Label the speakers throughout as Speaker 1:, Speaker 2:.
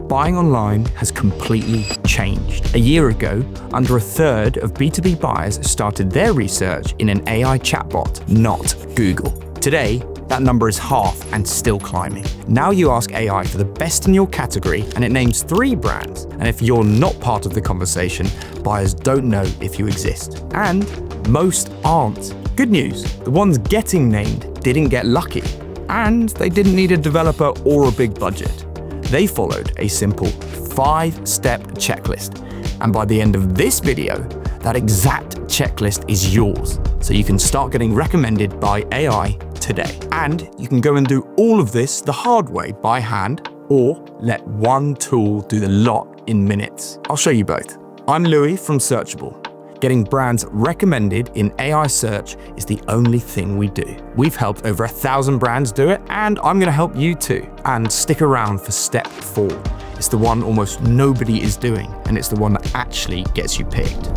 Speaker 1: buying online has completely changed. A year ago, under a third of B2B buyers started their research in an AI chatbot, not Google. Today, that number is half and still climbing. Now you ask AI for the best in your category and it names 3 brands. And if you're not part of the conversation, buyers don't know if you exist. And most aren't. Good news, the ones getting named didn't get lucky. And they didn't need a developer or a big budget. They followed a simple 5-step checklist. And by the end of this video, that exact checklist is yours. So you can start getting recommended by AI today. And you can go and do all of this the hard way by hand, or let one tool do the lot in minutes. I'll show you both. I'm Louis from Searchable. Getting brands recommended in AI search is the only thing we do. We've helped over 1,000 brands do it, and I'm gonna help you too. And stick around for step 4. It's the one almost nobody is doing, and it's the one that actually gets you picked.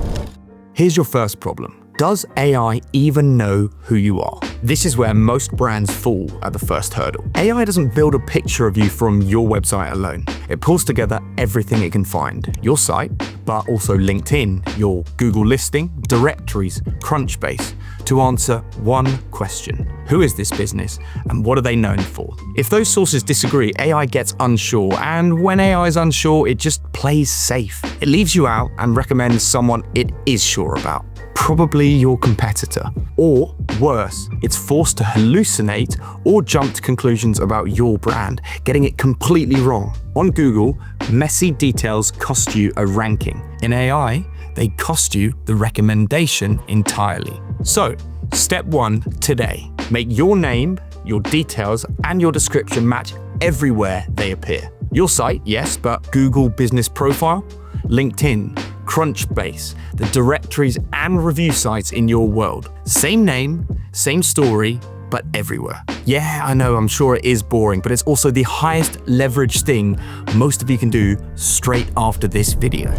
Speaker 1: Here's your first problem. Does AI even know who you are? This is where most brands fall at the first hurdle. AI doesn't build a picture of you from your website alone. It pulls together everything it can find. Your site, but also LinkedIn, your Google listing, directories, Crunchbase, to answer one question. Who is this business and what are they known for? If those sources disagree, AI gets unsure, and when AI is unsure, it just plays safe. It leaves you out and recommends someone it is sure about. Probably your competitor. Or worse, it's forced to hallucinate or jump to conclusions about your brand, getting it completely wrong. On Google, messy details cost you a ranking. In AI, they cost you the recommendation entirely. So, step 1 today. Make your name, your details, and your description match everywhere they appear. Your site, yes, but Google Business Profile, LinkedIn, Crunchbase, the directories and review sites in your world. Same name, same story, but everywhere. Yeah, I know, I'm sure it is boring, but it's also the highest leverage thing most of you can do straight after this video.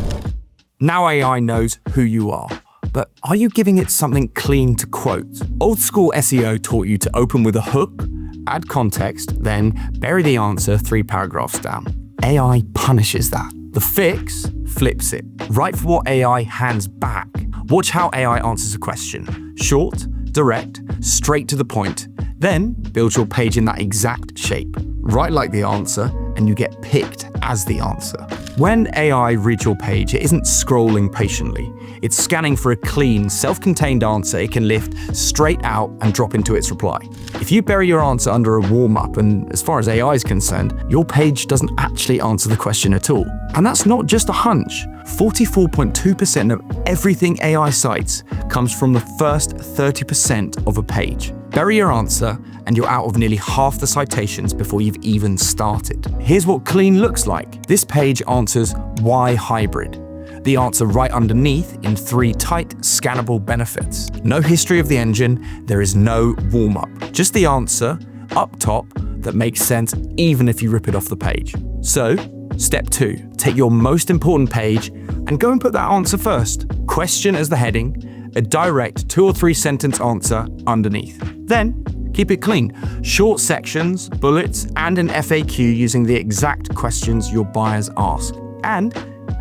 Speaker 1: Now AI knows who you are, but are you giving it something clean to quote? Old school SEO taught you to open with a hook, add context, then bury the answer 3 paragraphs down. AI punishes that. The fix flips it. Write for what AI hands back. Watch how AI answers a question. Short, direct, straight to the point. Then build your page in that exact shape. Write like the answer, and you get picked as the answer. When AI reads your page, it isn't scrolling patiently. It's scanning for a clean, self-contained answer it can lift straight out and drop into its reply. If you bury your answer under a warm-up, and as far as AI is concerned, your page doesn't actually answer the question at all. And that's not just a hunch. 44.2% of everything AI cites comes from the first 30% of a page. Bury your answer, and you're out of nearly half the citations before you've even started. Here's what clean looks like. This page answers why hybrid. The answer right underneath in 3 tight, scannable benefits. No history of the engine, there is no warm-up. Just the answer up top that makes sense even if you rip it off the page. So, step 2, take your most important page and go and put that answer first. Question as the heading, a direct 2 or 3 sentence answer underneath. Then, keep it clean. Short sections, bullets, and an FAQ using the exact questions your buyers ask. And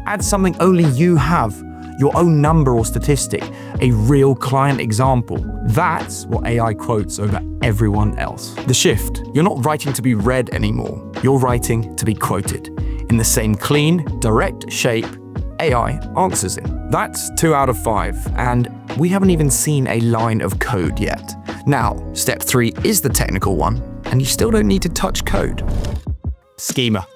Speaker 1: add something only you have, your own number or statistic, a real client example. That's what AI quotes over everyone else. The shift, you're not writing to be read anymore. You're writing to be quoted. In the same clean, direct shape, AI answers it. That's 2 out of 5, and we haven't even seen a line of code yet. Now, step 3 is the technical one, and you still don't need to touch code. Schema.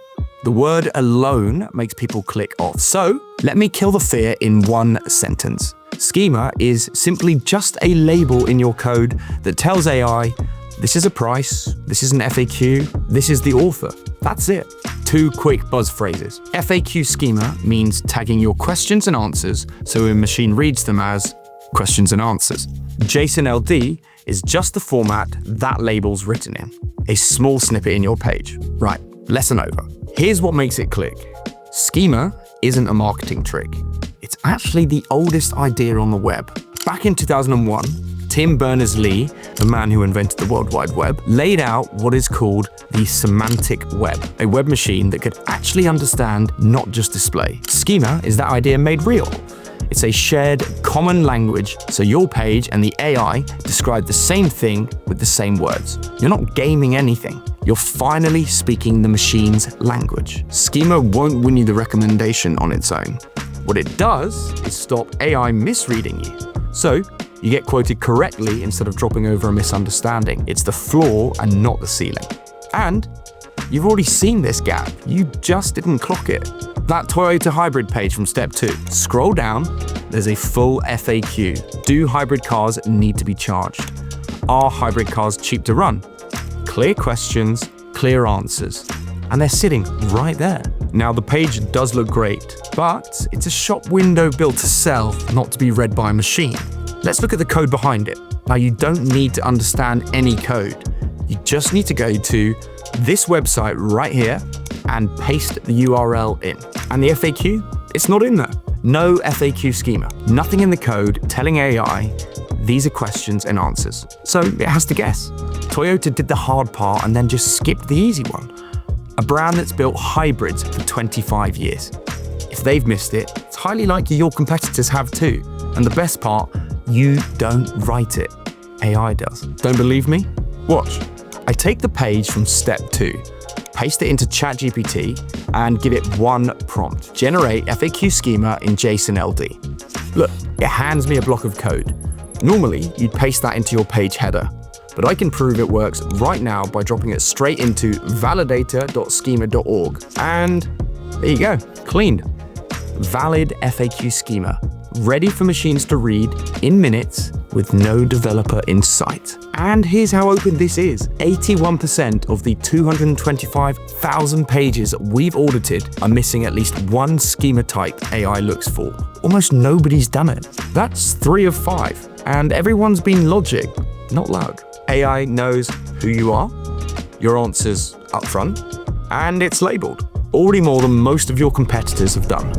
Speaker 1: The word alone makes people click off. So let me kill the fear in one sentence. Schema is simply just a label in your code that tells AI, this is a price, this is an FAQ, this is the author. That's it. 2 quick buzz phrases. FAQ schema means tagging your questions and answers so a machine reads them as questions and answers. JSON-LD is just the format that label's written in. A small snippet in your page. Right, lesson over. Here's what makes it click. Schema isn't a marketing trick. It's actually the oldest idea on the web. Back in 2001, Tim Berners-Lee, the man who invented the World Wide Web, laid out what is called the semantic web, a web machine that could actually understand, not just display. Schema is that idea made real. It's a shared common language, so your page and the AI describe the same thing with the same words. You're not gaming anything. You're finally speaking the machine's language. Schema won't win you the recommendation on its own. What it does is stop AI misreading you. So you get quoted correctly instead of dropping over a misunderstanding. It's the floor and not the ceiling. And you've already seen this gap. You just didn't clock it. That Toyota hybrid page from step 2. Scroll down, there's a full FAQ. Do hybrid cars need to be charged? Are hybrid cars cheap to run? Clear questions, clear answers. And they're sitting right there. Now the page does look great, but it's a shop window built to sell, not to be read by a machine. Let's look at the code behind it. Now you don't need to understand any code. You just need to go to this website right here and paste the URL in. And the FAQ, it's not in there. No FAQ schema. Nothing in the code telling AI, these are questions and answers. So it has to guess. Toyota did the hard part and then just skipped the easy one. A brand that's built hybrids for 25 years. If they've missed it, it's highly likely your competitors have too. And the best part, you don't write it. AI does. Don't believe me? Watch. I take the page from step 2, paste it into ChatGPT, and give it one prompt. Generate FAQ schema in JSON-LD. Look, it hands me a block of code. Normally, you'd paste that into your page header, but I can prove it works right now by dropping it straight into validator.schema.org. And there you go, cleaned. Valid FAQ schema, ready for machines to read in minutes with no developer in sight. And here's how open this is. 81% of the 225,000 pages we've audited are missing at least one schema type AI looks for. Almost nobody's done it. That's 3 of 5. And everyone's been logic, not luck. AI knows who you are, your answers up front, and it's labeled. Already more than most of your competitors have done.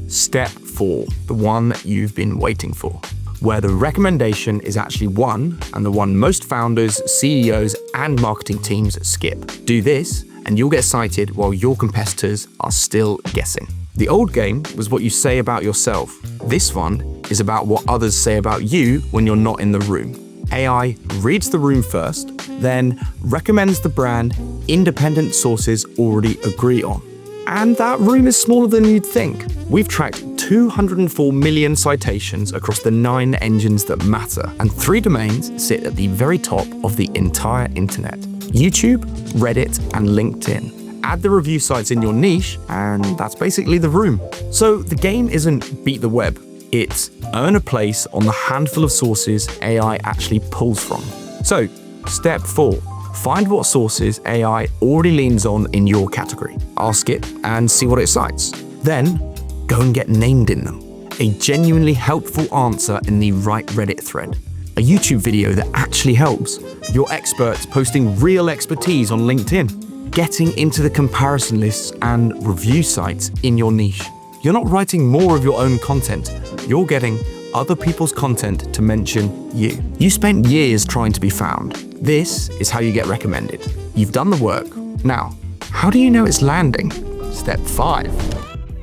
Speaker 1: Step 4, the one you've been waiting for, where the recommendation is actually one and the one most founders, CEOs, and marketing teams skip. Do this and you'll get cited while your competitors are still guessing. The old game was what you say about yourself. This one is about what others say about you when you're not in the room. AI reads the room first, then recommends the brand independent sources already agree on. And that room is smaller than you'd think. We've tracked 204 million citations across the 9 engines that matter, and 3 domains sit at the very top of the entire internet: YouTube, Reddit, and LinkedIn. Add the review sites in your niche, and that's basically the room. So the game isn't beat the web, it's earn a place on the handful of sources AI actually pulls from. So, step 4. Find what sources AI already leans on in your category. Ask it and see what it cites. Then, go and get named in them. A genuinely helpful answer in the right Reddit thread. A YouTube video that actually helps. Your experts posting real expertise on LinkedIn. Getting into the comparison lists and review sites in your niche. You're not writing more of your own content. You're getting other people's content to mention you. You spent years trying to be found. This is how you get recommended. You've done the work. Now, how do you know it's landing? Step 5.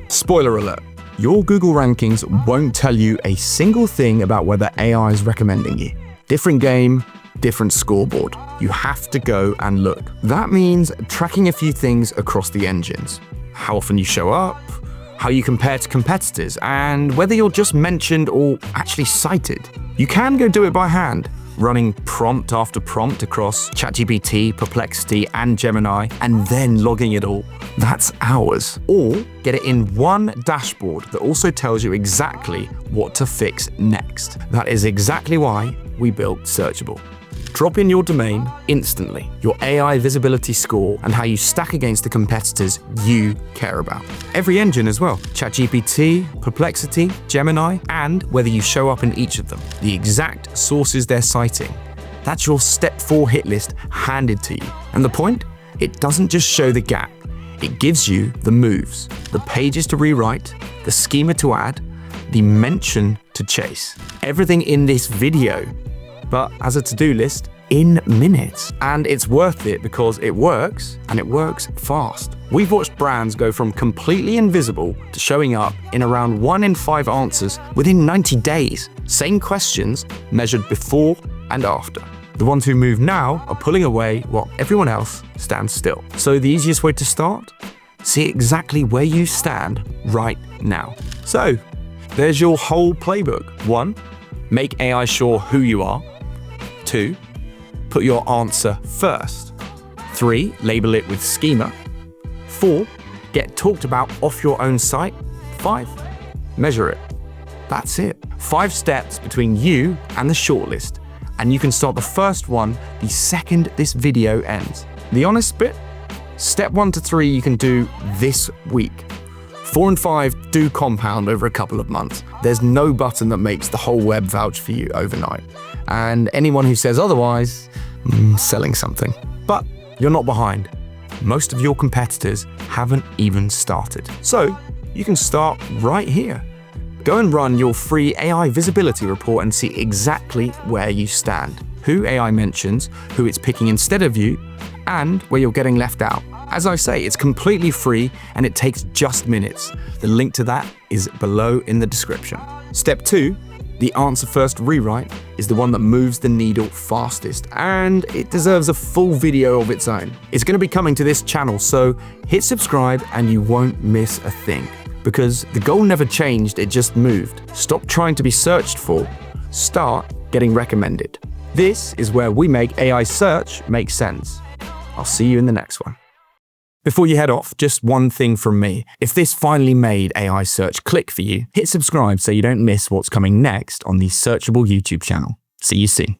Speaker 1: Spoiler alert. Your Google rankings won't tell you a single thing about whether AI is recommending you. Different game, different scoreboard. You have to go and look. That means tracking a few things across the engines. How often you show up, how you compare to competitors, and whether you're just mentioned or actually cited. You can go do it by hand, running prompt after prompt across ChatGPT, Perplexity, and Gemini, and then logging it all. That's hours. Or get it in one dashboard that also tells you exactly what to fix next. That is exactly why we built Searchable. Drop in your domain instantly, your AI visibility score, and how you stack against the competitors you care about. Every engine as well, ChatGPT, Perplexity, Gemini, and whether you show up in each of them. The exact sources they're citing. That's your step 4 hit list handed to you. And the point? It doesn't just show the gap. It gives you the moves, the pages to rewrite, the schema to add, the mention to chase. Everything in this video but as a to-do list in minutes. And it's worth it because it works, and it works fast. We've watched brands go from completely invisible to showing up in around 1 in 5 answers within 90 days. Same questions measured before and after. The ones who move now are pulling away while everyone else stands still. So the easiest way to start? See exactly where you stand right now. So there's your whole playbook. 1, make AI sure who you are. 2, put your answer first. 3, label it with schema. 4, get talked about off your own site. 5, measure it. That's it. 5 steps between you and the shortlist, and you can start the first one the second this video ends. The honest bit? Step 1 to 3 you can do this week. 4 and 5 do compound over a couple of months. There's no button that makes the whole web vouch for you overnight. And anyone who says otherwise, selling something. But you're not behind. Most of your competitors haven't even started. So you can start right here. Go and run your free AI visibility report and see exactly where you stand, who AI mentions, who it's picking instead of you, and where you're getting left out. As I say, it's completely free and it takes just minutes. The link to that is below in the description. Step 2, the answer first rewrite is the one that moves the needle fastest, and it deserves a full video of its own. It's going to be coming to this channel, so hit subscribe and you won't miss a thing. Because the goal never changed, it just moved. Stop trying to be searched for, start getting recommended. This is where we make AI search make sense. I'll see you in the next one. Before you head off, just one thing from me. If this finally made AI search click for you, hit subscribe so you don't miss what's coming next on the Searchable YouTube channel. See you soon.